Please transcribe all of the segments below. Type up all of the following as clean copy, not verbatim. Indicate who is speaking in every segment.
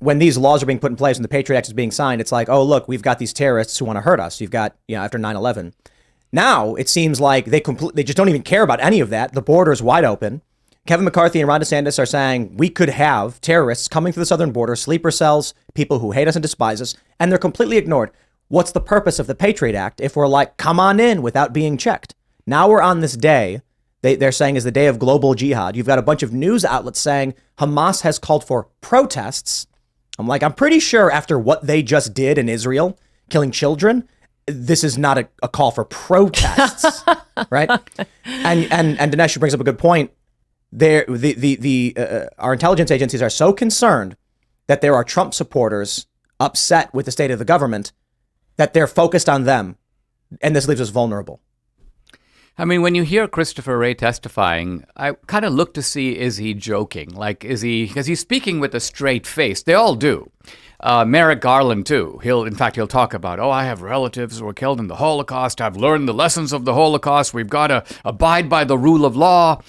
Speaker 1: when these laws are being put in place and the Patriot Act is being signed, it's like, oh, look, we've got these terrorists who want to hurt us. You've got, after 9/11. Now it seems like they just don't even care about any of that. The border is wide open. Kevin McCarthy and Ron DeSantis are saying we could have terrorists coming through the southern border, sleeper cells, people who hate us and despise us, and they're completely ignored. What's the purpose of the Patriot Act if we're like, come on in without being checked? Now we're on this day they're saying is the day of global jihad. You've got a bunch of news outlets saying Hamas has called for protests. I'm pretty sure after what they just did in Israel, killing children, this is not a call for protests, right? And Dinesh brings up a good point. Our intelligence agencies are so concerned that there are Trump supporters upset with the state of the government that they're focused on them, and this leaves us vulnerable.
Speaker 2: I mean, when you hear Christopher Wray testifying, I kind of look to see, is he joking? Like, because he's speaking with a straight face. They all do. Merrick Garland, too. He'll talk about, I have relatives who were killed in the Holocaust. I've learned the lessons of the Holocaust. We've got to abide by the rule of law.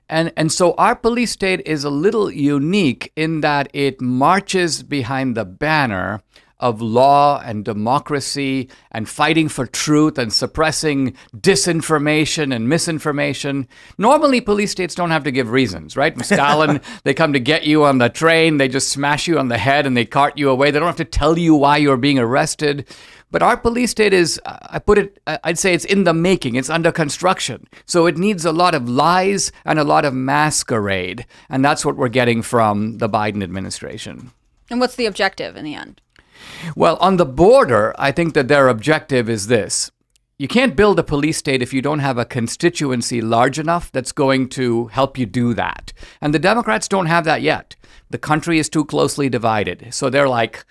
Speaker 2: And so our police state is a little unique in that it marches behind the banner of law and democracy and fighting for truth and suppressing disinformation and misinformation. Normally, police states don't have to give reasons, right? Stalin, they come to get you on the train, they just smash you on the head and they cart you away. They don't have to tell you why you're being arrested. But our police state is, I'd say it's in the making. It's under construction. So it needs a lot of lies and a lot of masquerade. And that's what we're getting from the Biden administration.
Speaker 3: And what's the objective in the end?
Speaker 2: Well, on the border, I think that their objective is this. You can't build a police state if you don't have a constituency large enough that's going to help you do that. And the Democrats don't have that yet. The country is too closely divided. So they're like,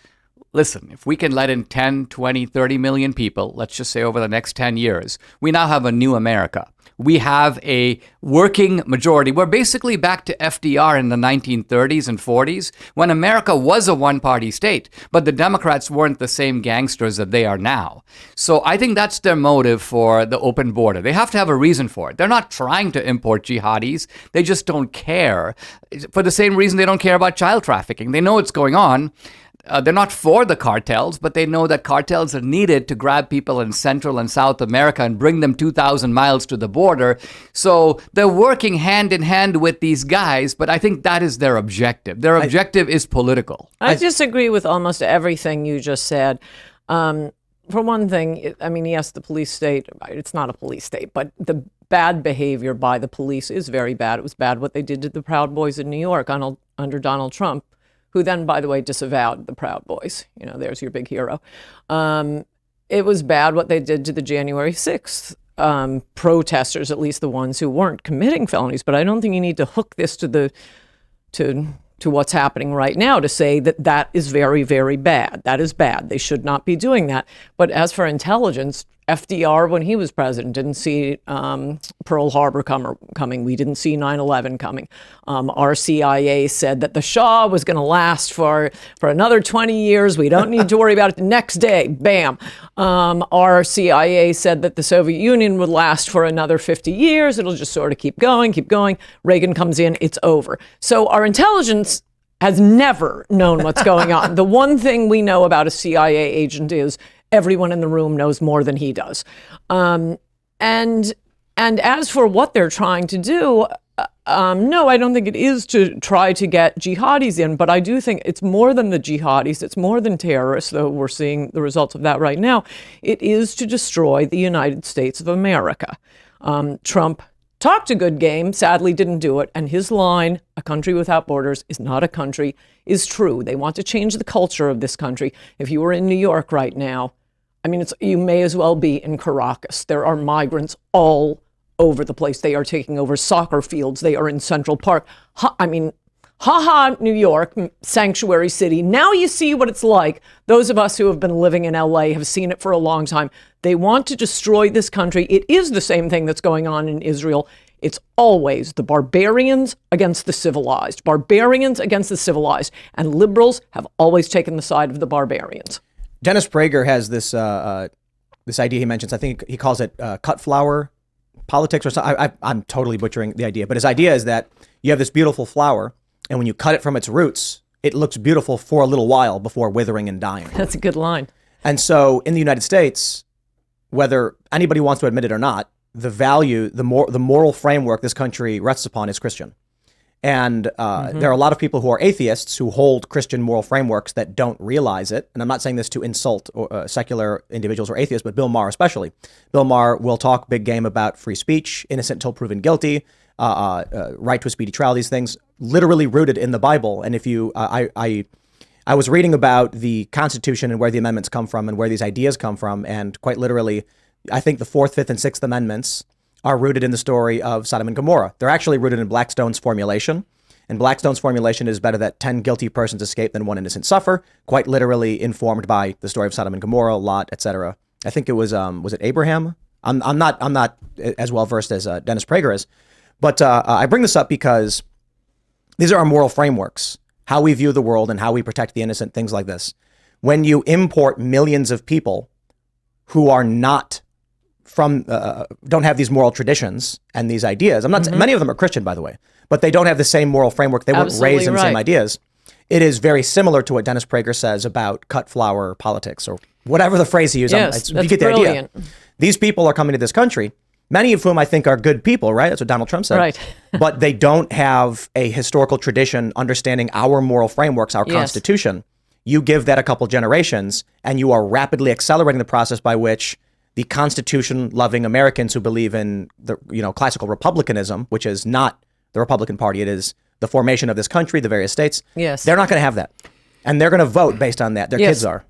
Speaker 2: listen, if we can let in 10, 20, 30 million people, let's just say over the next 10 years, we now have a new America. We have a working majority. We're basically back to FDR in the 1930s and 40s when America was a one-party state, but the Democrats weren't the same gangsters that they are now. So I think that's their motive for the open border. They have to have a reason for it. They're not trying to import jihadis. They just don't care. For the same reason they don't care about child trafficking. They know what's going on. They're not for the cartels, but they know that cartels are needed to grab people in Central and South America and bring them 2,000 miles to the border. So they're working hand in hand with these guys, but I think that is their objective. Their objective is political.
Speaker 4: I disagree with almost everything you just said. For one thing, I mean, yes, the police state, it's not a police state, but the bad behavior by the police is very bad. It was bad what they did to the Proud Boys in New York under Donald Trump, who then, by the way, disavowed the Proud Boys. There's your big hero. It was bad what they did to the January 6th protesters, at least the ones who weren't committing felonies. But I don't think you need to hook this to what's happening right now to say that is very, very bad. That is bad. They should not be doing that. But as for intelligence, FDR, when he was president, didn't see Pearl Harbor coming. We didn't see 9/11 coming. Our CIA said that the Shah was going to last for another 20 years. We don't need to worry about it. The next day, bam. Our CIA said that the Soviet Union would last for another 50 years. It'll just sort of keep going. Reagan comes in, it's over. So our intelligence has never known what's going on. The one thing we know about a CIA agent is everyone in the room knows more than he does. And as for what they're trying to do, no, I don't think it is to try to get jihadis in, but I do think it's more than the jihadis. It's more than terrorists, though we're seeing the results of that right now. It is to destroy the United States of America. Trump talked a good game, sadly didn't do it, and his line, a country without borders is not a country, is true. They want to change the culture of this country. If you were in New York right now, I mean, you may as well be in Caracas. There are migrants all over the place. They are taking over soccer fields. They are in Central Park. New York, sanctuary city. Now you see what it's like. Those of us who have been living in LA have seen it for a long time. They want to destroy this country. It is the same thing that's going on in Israel. It's always the barbarians against the civilized. Barbarians against the civilized. And liberals have always taken the side of the barbarians.
Speaker 1: Dennis Prager has this idea he mentions. I think he calls it cut flower politics or something. I'm totally butchering the idea. But his idea is that you have this beautiful flower, and when you cut it from its roots, it looks beautiful for a little while before withering and dying.
Speaker 4: That's a good line.
Speaker 1: And so in the United States, whether anybody wants to admit it or not, the moral framework this country rests upon is Christian. And there are a lot of people who are atheists who hold Christian moral frameworks that don't realize it. And I'm not saying this to insult secular individuals or atheists, but Bill Maher especially. Bill Maher will talk big game about free speech, innocent until proven guilty, right to a speedy trial, these things literally rooted in the Bible. And if you, I was reading about the Constitution and where the amendments come from and where these ideas come from. And quite literally, I think the 4th, 5th, and 6th Amendments are rooted in the story of Sodom and Gomorrah. They're actually rooted in Blackstone's formulation. And Blackstone's formulation is better that 10 guilty persons escape than one innocent suffer, quite literally informed by the story of Sodom and Gomorrah, Lot, etc. I think it was it Abraham? I'm not as well versed as Dennis Prager is. But I bring this up because these are our moral frameworks, how we view the world and how we protect the innocent, things like this. When you import millions of people who are not from, don't have these moral traditions and these ideas. I'm not, many of them are Christian, by the way, but they don't have the same moral framework. They weren't raised in the same ideas. It is very similar to what Dennis Prager says about cut flower politics or whatever the phrase he used.
Speaker 4: Yes,
Speaker 1: you get the idea. These people are coming to this country, many of whom I think are good people, right? That's what Donald Trump said.
Speaker 4: Right.
Speaker 1: But they don't have a historical tradition understanding our moral frameworks, our Constitution. You give that a couple generations and you are rapidly accelerating the process by which the Constitution-loving Americans who believe in the classical republicanism, which is not the Republican Party, it is the formation of this country, the various states.
Speaker 4: Yes.
Speaker 1: They're not going to have that. And they're going to vote based on that. Their kids are.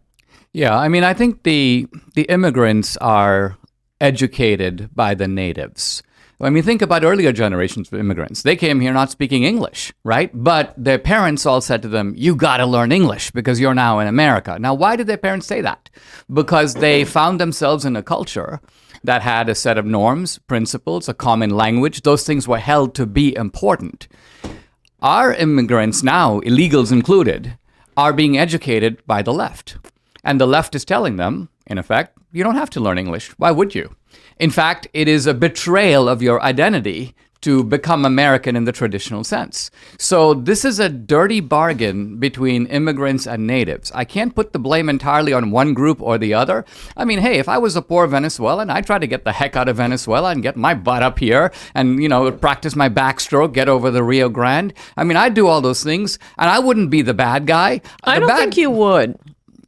Speaker 2: Yeah, I mean, I think the immigrants are educated by the natives. I mean, think about earlier generations of immigrants. They came here not speaking English, right? But their parents all said to them, you got to learn English because you're now in America. Now, why did their parents say that? Because they found themselves in a culture that had a set of norms, principles, a common language. Those things were held to be important. Our immigrants now, illegals included, are being educated by the left. And the left is telling them, in effect, you don't have to learn English. Why would you? In fact, it is a betrayal of your identity to become American in the traditional sense. So this is a dirty bargain between immigrants and natives. I can't put the blame entirely on one group or the other. I mean, hey, if I was a poor Venezuelan, I'd try to get the heck out of Venezuela and get my butt up here and, practice my backstroke, get over the Rio Grande. I mean, I'd do all those things and I wouldn't be the bad guy.
Speaker 4: I don't think you would.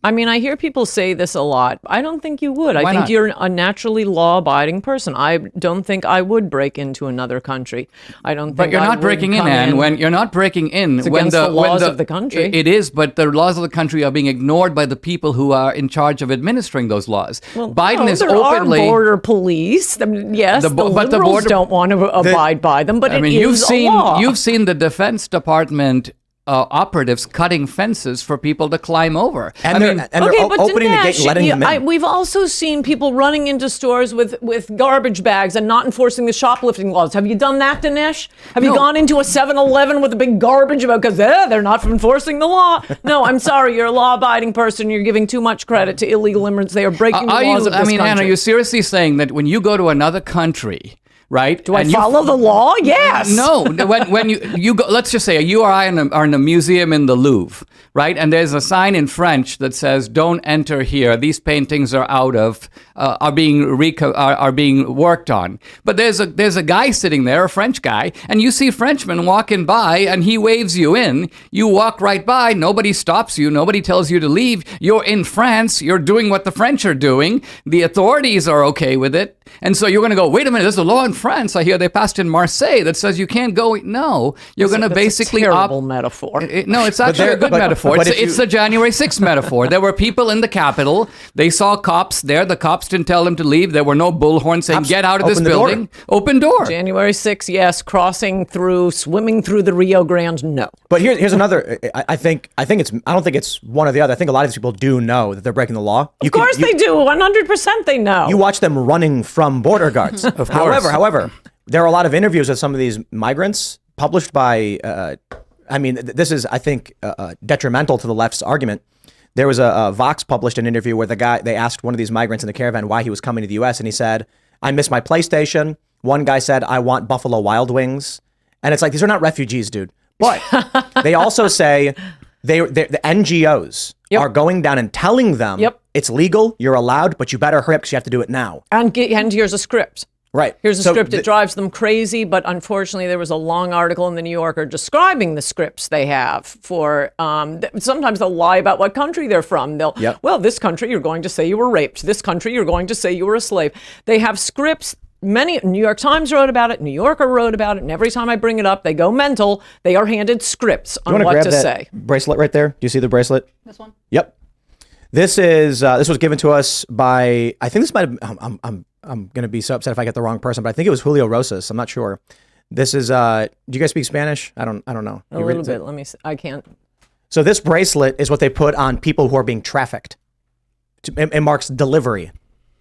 Speaker 4: I mean, I hear people say this a lot. I don't think you would. I think
Speaker 2: not?
Speaker 4: you're a naturally law-abiding person. I don't think I would break into another country. I don't think.
Speaker 2: But you're not breaking in, Ann. When you're not breaking in,
Speaker 4: it's against the laws of the country.
Speaker 2: It is, but the laws of the country are being ignored by the people who are in charge of administering those laws.
Speaker 4: Well,
Speaker 2: Biden is
Speaker 4: there
Speaker 2: openly
Speaker 4: are border police. I mean, yes, the
Speaker 2: but the
Speaker 4: liberals
Speaker 2: border
Speaker 4: don't want to abide by them, but
Speaker 2: you've seen
Speaker 4: a law.
Speaker 2: You've seen the Defense Department operatives cutting fences for people to climb over.
Speaker 1: And they're opening the gate and letting them in.
Speaker 4: We've also seen people running into stores with garbage bags and not enforcing the shoplifting laws. Have you done that, Dinesh? Have you gone into a 7-Eleven with a big garbage bag because they're not enforcing the law? No, I'm sorry. You're a law-abiding person. You're giving too much credit to illegal immigrants. They are breaking the laws of this country.
Speaker 2: Ann, are you seriously saying that when you go to another country, right?
Speaker 4: Do I follow the law? Yes.
Speaker 2: No. When you go, let's just say you or I are in a museum in the Louvre, right? And there's a sign in French that says, "Don't enter here. These paintings are are being worked on." But there's a guy sitting there, a French guy, and you see Frenchmen walking by, and he waves you in. You walk right by. Nobody stops you. Nobody tells you to leave. You're in France. You're doing what the French are doing. The authorities are okay with it. And so you're going to go, wait a minute, there's a law in France. I hear they passed in Marseille that says you can't go. No, you're going to basically...
Speaker 4: That's a terrible metaphor.
Speaker 2: No, it's actually a good metaphor. It's the January 6th metaphor. There were people in the Capitol. They saw cops there. The cops didn't tell them to leave. There were no bullhorns saying, get out of this building. Open door.
Speaker 4: January 6th, yes. Crossing through, swimming through the Rio Grande, no.
Speaker 1: But here's another. I don't think it's one or the other. I think a lot of these people do know that they're breaking the law.
Speaker 4: Of course they do. 100% they know.
Speaker 1: You watch them running from border guards.
Speaker 2: Of course.
Speaker 1: However, there are a lot of interviews with some of these migrants published by, this is, I think, detrimental to the left's argument. There was a Vox published an interview where they asked one of these migrants in the caravan why he was coming to the U.S. and he said, I miss my PlayStation. One guy said, I want Buffalo Wild Wings. And it's like, these are not refugees, dude. But they also say the NGOs
Speaker 4: Yep.
Speaker 1: are going down and telling them
Speaker 4: Yep.
Speaker 1: it's legal, you're allowed, but you better hurry up because you have to do it now.
Speaker 4: And here's a script.
Speaker 1: Right.
Speaker 4: Here's a
Speaker 1: So
Speaker 4: script that drives them crazy, but unfortunately, there was a long article in the New Yorker describing the scripts they have for. Sometimes they'll lie about what country they're from.
Speaker 1: Yep.
Speaker 4: Well, this country you're going to say you were raped. This country you're going to say you were a slave. They have scripts. Many New York Times wrote about it. New Yorker wrote about it, and every time I bring it up, they go mental. They are handed scripts
Speaker 1: You
Speaker 4: on
Speaker 1: want to
Speaker 4: what
Speaker 1: grab
Speaker 4: to
Speaker 1: that
Speaker 4: say.
Speaker 1: bracelet right there? Do you see the bracelet?
Speaker 3: This one?
Speaker 1: Yep. This was given to us by, I think this might have, I'm going to be so upset if I get the wrong person, but I think it was Julio Rosas. I'm not sure. This is, do you guys speak Spanish? I don't know.
Speaker 4: A little bit. Let me see. I can't.
Speaker 1: So this bracelet is what they put on people who are being trafficked. It marks delivery.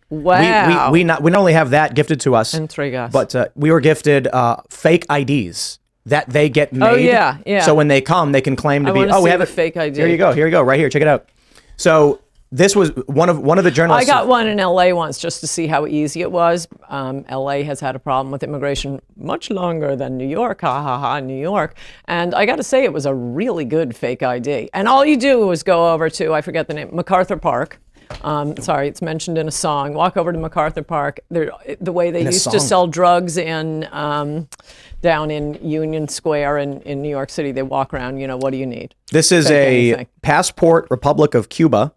Speaker 4: Wow.
Speaker 1: We not only have that gifted to us,
Speaker 4: Intrigas.
Speaker 1: but we were gifted fake IDs that they get made.
Speaker 4: Oh, yeah, yeah.
Speaker 1: So when they come, they can claim to
Speaker 4: I
Speaker 1: be.
Speaker 4: wanna
Speaker 1: Oh, we
Speaker 4: see
Speaker 1: have
Speaker 4: the
Speaker 1: it.
Speaker 4: fake ID.
Speaker 1: Here you go. Right here. Check it out. So this was one of the
Speaker 4: I
Speaker 1: journalists.
Speaker 4: got one in LA once just to see how easy it was. LA has had a problem with immigration much longer than New York. Ha ha ha, New York. And I got to say, it was a really good fake ID. And all you do is go over to, I forget the name, MacArthur Park. Sorry, it's mentioned in a song. Walk over to MacArthur Park. The way they
Speaker 1: In a
Speaker 4: used to
Speaker 1: song.
Speaker 4: sell drugs in down in Union Square in New York City. They walk around, what do you need?
Speaker 1: This is
Speaker 4: Fake
Speaker 1: a
Speaker 4: anything.
Speaker 1: passport Republic of Cuba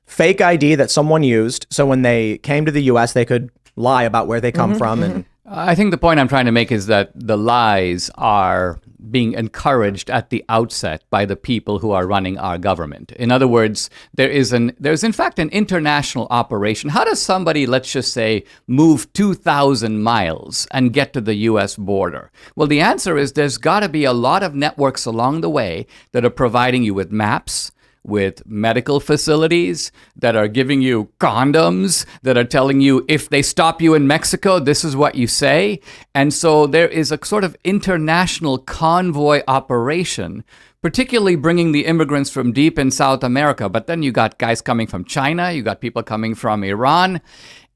Speaker 1: fake ID that someone used. So when they came to the U.S., they could lie about where they come from. And
Speaker 2: I think the point I'm trying to make is that the lies are being encouraged at the outset by the people who are running our government. In other words, there's in fact an international operation. How does somebody, let's just say, move 2,000 miles and get to the U.S. border? Well, the answer is there's got to be a lot of networks along the way that are providing you with maps, with medical facilities, that are giving you condoms, that are telling you if they stop you in Mexico, this is what you say. And so there is a sort of international convoy operation, particularly bringing the immigrants from deep in South America. But then you got guys coming from China, you got people coming from Iran.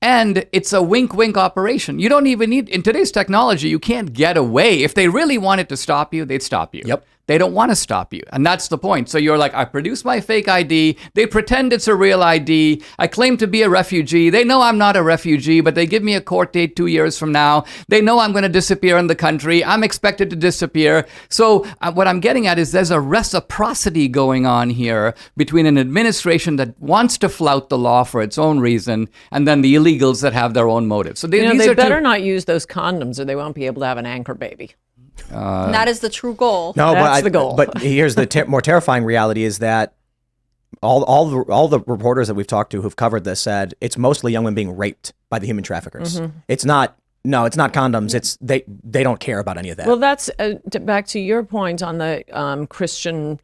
Speaker 2: And it's a wink-wink operation. You don't even need, in today's technology, you can't get away. If they really wanted to stop you, they'd stop you.
Speaker 1: Yep.
Speaker 2: They don't want to stop you. And that's the point. So you're like, I produce my fake ID. They pretend it's a real ID. I claim to be a refugee. They know I'm not a refugee, but they give me a court date 2 years from now. They know I'm going to disappear in the country. I'm expected to disappear. So what I'm getting at is there's a reciprocity going on here between an administration that wants to flout the law for its own reason and then the illegals that have their own motives. So these
Speaker 4: They
Speaker 2: are
Speaker 4: better
Speaker 2: two.
Speaker 4: not use those condoms or they won't be able to have an anchor baby.
Speaker 3: And that is the true goal.
Speaker 1: no,
Speaker 4: That's the goal.
Speaker 1: But here's the more terrifying reality is that all the reporters that we've talked to who've covered this said it's mostly young women being raped by the human traffickers. It's not condoms. It's they don't care about any of that.
Speaker 4: Well, that's back to your point on the Christian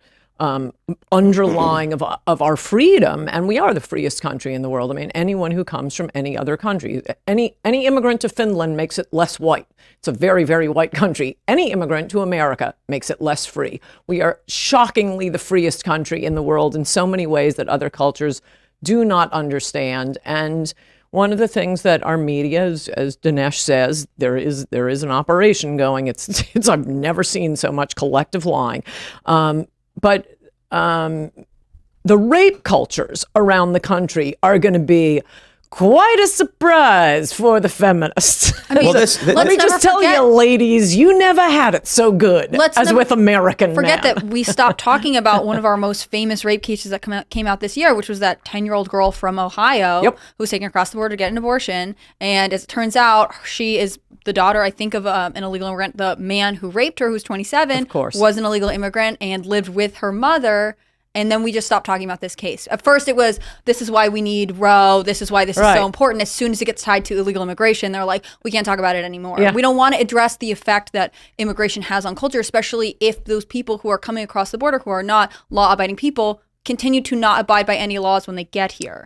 Speaker 4: underlying of our freedom, and we are the freest country in the world. I mean, anyone who comes from any other country, any immigrant to Finland makes it less white. It's a very, very white country. Any immigrant to America makes it less free. We are shockingly the freest country in the world in so many ways that other cultures do not understand. And one of the things that our media, as Dinesh says, there is an operation going. It's I've never seen so much collective lying. But the rape cultures around the country are going to be quite a surprise for the feminists.
Speaker 3: I mean,
Speaker 1: Well,
Speaker 4: Let me
Speaker 3: let's never
Speaker 4: just tell
Speaker 3: forget-
Speaker 4: you, ladies, you never had it so good
Speaker 3: Let's
Speaker 4: as
Speaker 3: never
Speaker 4: with American
Speaker 3: Forget
Speaker 4: men.
Speaker 3: that we stopped talking about one of our most famous rape cases that came out this year, which was that 10-year-old girl from Ohio
Speaker 4: Yep.
Speaker 3: who was taken across the border to get an abortion. And as it turns out, she is the daughter, I think, of an illegal immigrant. The man who raped her, who's 27,
Speaker 4: Of course.
Speaker 3: was an illegal immigrant and lived with her mother. And then we just stopped talking about this case. At first it was, this is why we need Roe. This is why this is
Speaker 4: Right.
Speaker 3: so important. As soon as it gets tied to illegal immigration, they're like, we can't talk about it anymore.
Speaker 4: Yeah.
Speaker 3: We don't want to address the effect that immigration has on culture, especially if those people who are coming across the border, who are not law-abiding people, continue to not abide by any laws when they get here.